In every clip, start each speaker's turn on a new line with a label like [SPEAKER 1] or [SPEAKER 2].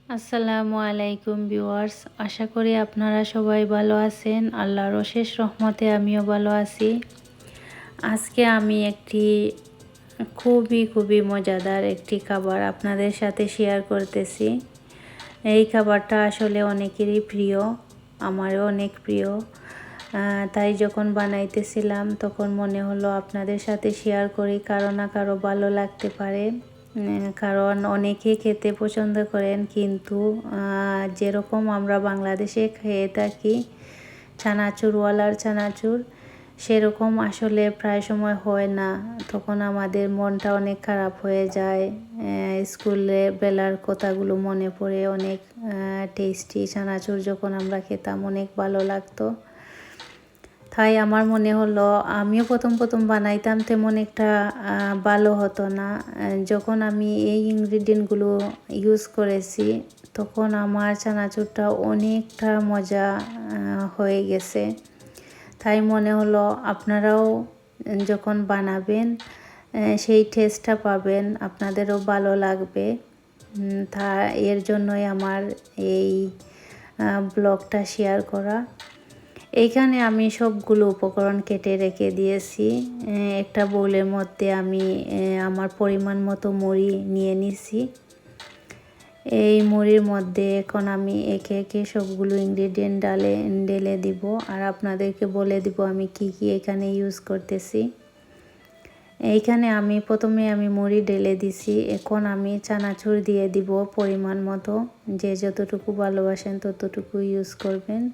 [SPEAKER 1] আসসালামু আলাইকুম ভিউয়ার্স, আশা করি আপনারা সবাই ভালো আছেন। আল্লাহর অশেষ রহমতে আমিও ভালো আছি। আজকে আমি একটি খুবই মজাদার একটি খাবার আপনাদের সাথে শেয়ার করতেছি। এই খাবারটা আসলে অনেকেরই প্রিয়, আমারও অনেক প্রিয়। তাই যখন বানাইতেছিলাম তখন মনে হলো আপনাদের সাথে শেয়ার করি, কারো না কারো ভালো লাগতে পারে। কারণ অনেকে খেতে পছন্দ করেন, কিন্তু যেরকম আমরা বাংলাদেশে খেয়ে থাকি চানাচুরওয়ালার চানাচুর, সেরকম আসলে প্রায় সময় হয় না। তখন আমাদের মনটা অনেক খারাপ হয়ে যায়। স্কুলে বেলার কথাগুলো মনে পড়ে। অনেক টেস্টি চানাচুর যখন আমরা খেতাম, অনেক ভালো লাগতো। তাই আমার মনে হলো, আমিও প্রথম বানাইতাম, তেমন একটা ভালো হতো না। যখন আমি এই ইনগ্রিডিয়েন্টগুলো ইউজ করেছি তখন আমার চানাচুরটা অনেকটা মজা হয়ে গেছে। তাই মনে হলো আপনারাও যখন বানাবেন সেই টেস্টটা পাবেন, আপনাদেরও ভালো লাগবে। তা এর জন্যই আমার এই ব্লগটা শেয়ার করা। এইখানে আমি সবগুলো উপকরণ কেটে রেখে দিয়েছি। একটা বোলের মধ্যে আমি আমার পরিমাণ মতো মুড়ি নিয়ে নিছি। এই মুড়ির মধ্যে এখন আমি একে একে সবগুলো ইনগ্রেডিয়েন্ট ঢেলে দিব, আর আপনাদেরকে বলে দিব আমি কি এখানে ইউজ করতেছি। এইখানে আমি প্রথমে মুড়ি ঢেলে দিছি। এখন আমি চানাচুর দিয়ে দিব পরিমাণ মতো, যে যতটুকু ভালোবাসেন ততটুকু ইউজ করবেন।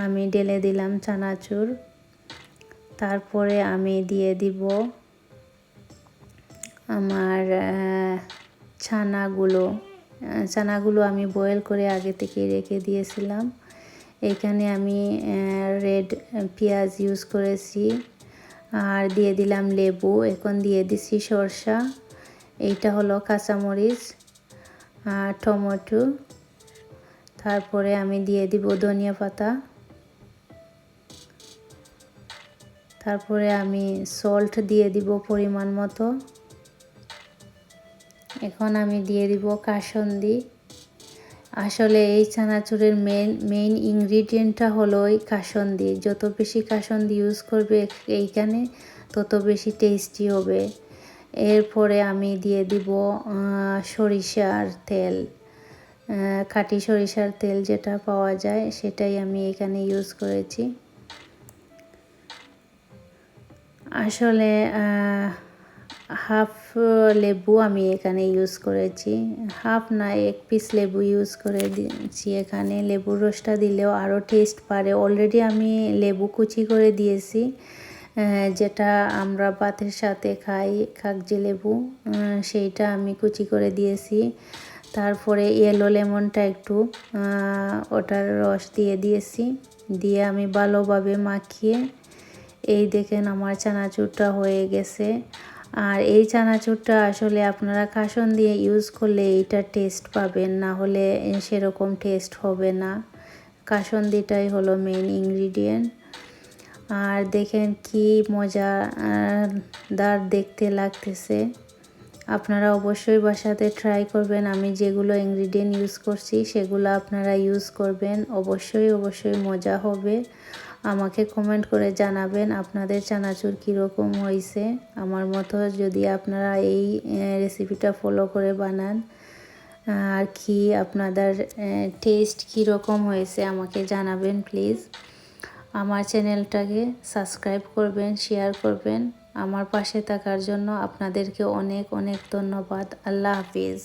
[SPEAKER 1] আমি ঢেলে দিলাম চানাচুর। তারপরে আমি দিয়ে দিব আমার ছানাগুলো আমি বয়েল করে আগে থেকে রেখে দিয়েছিলাম। এখানে আমি রেড পেঁয়াজ ইউজ করেছি, আর দিয়ে দিলাম লেবু। এখন দিয়ে দিছি সরষা, এইটা হলো কাঁচামরিচ আর টমেটো। তারপরে আমি দিয়ে দিব ধনিয়া পাতা। তারপরে আমি সল্ট দিয়ে দিব পরিমাণ মতো। এখন আমি দিয়ে দিব কাসুন্দি। আসলে এই চানাচুরের মেইন ইনগ্রিডিয়েন্টটা হলো এই কাসুন্দি। যত বেশি কাসুন্দি ইউজ করবে এইখানে তত বেশি টেস্টি হবে। এরপরে আমি দিয়ে দিব সরিষার তেল, খাঁটি সরিষার তেল যেটা পাওয়া যায় সেটাই আমি এখানে ইউজ করেছি। আসলে হাফ লেবু আমি এখানে ইউজ করেছি, হাফ না 1 পিস লেবু ইউজ করে দিয়েছি। এখানে লেবুর রসটা দিলেও আরও টেস্ট বাড়ে। অলরেডি আমি লেবু কুচি করে দিয়েছি, যেটা আমরা ভাতের সাথে খাই কাগজি লেবু, সেইটা আমি কুচি করে দিয়েছি। তারপরে ইয়েলো লেমনটা একটু ওটার রস দিয়ে দিয়েছি, দিয়ে আমি ভালোভাবে মাখিয়ে এই দেখেন আমার চানাচুরটা হয়ে গেছে। আর এই চানাচুরটা আসলে আপনারা কাসুন্দি ইউজ করলে এইটা টেস্ট পাবেন, না হলে সেরকম টেস্ট হবে না। কাসুন্দিটাই হলো মেইন ইনগ্রিডিয়েন্ট। আর দেখেন কি মজাদার দেখতে লাগতেছে। আপনারা অবশ্যই বাসাতে ট্রাই করবেন। আমি যেগুলো ইনগ্রিডিয়েন্ট ইউজ করছি সেগুলো আপনারা ইউজ করবেন, অবশ্যই মজা হবে। আমাকে কমেন্ট করে জানাবেন আপনাদের চানাচুর কীরকম হয়েছে। আমার মতো যদি আপনারা এই রেসিপিটা ফলো করে বানান, আর কি আপনাদের টেস্ট কীরকম হয়েছে আমাকে জানাবেন প্লিজ। আমার চ্যানেলটাকে সাবস্ক্রাইব করবেন, শেয়ার করবেন। আমার পাশে থাকার জন্য আপনাদেরকে অনেক ধন্যবাদ। আল্লাহ হাফিজ।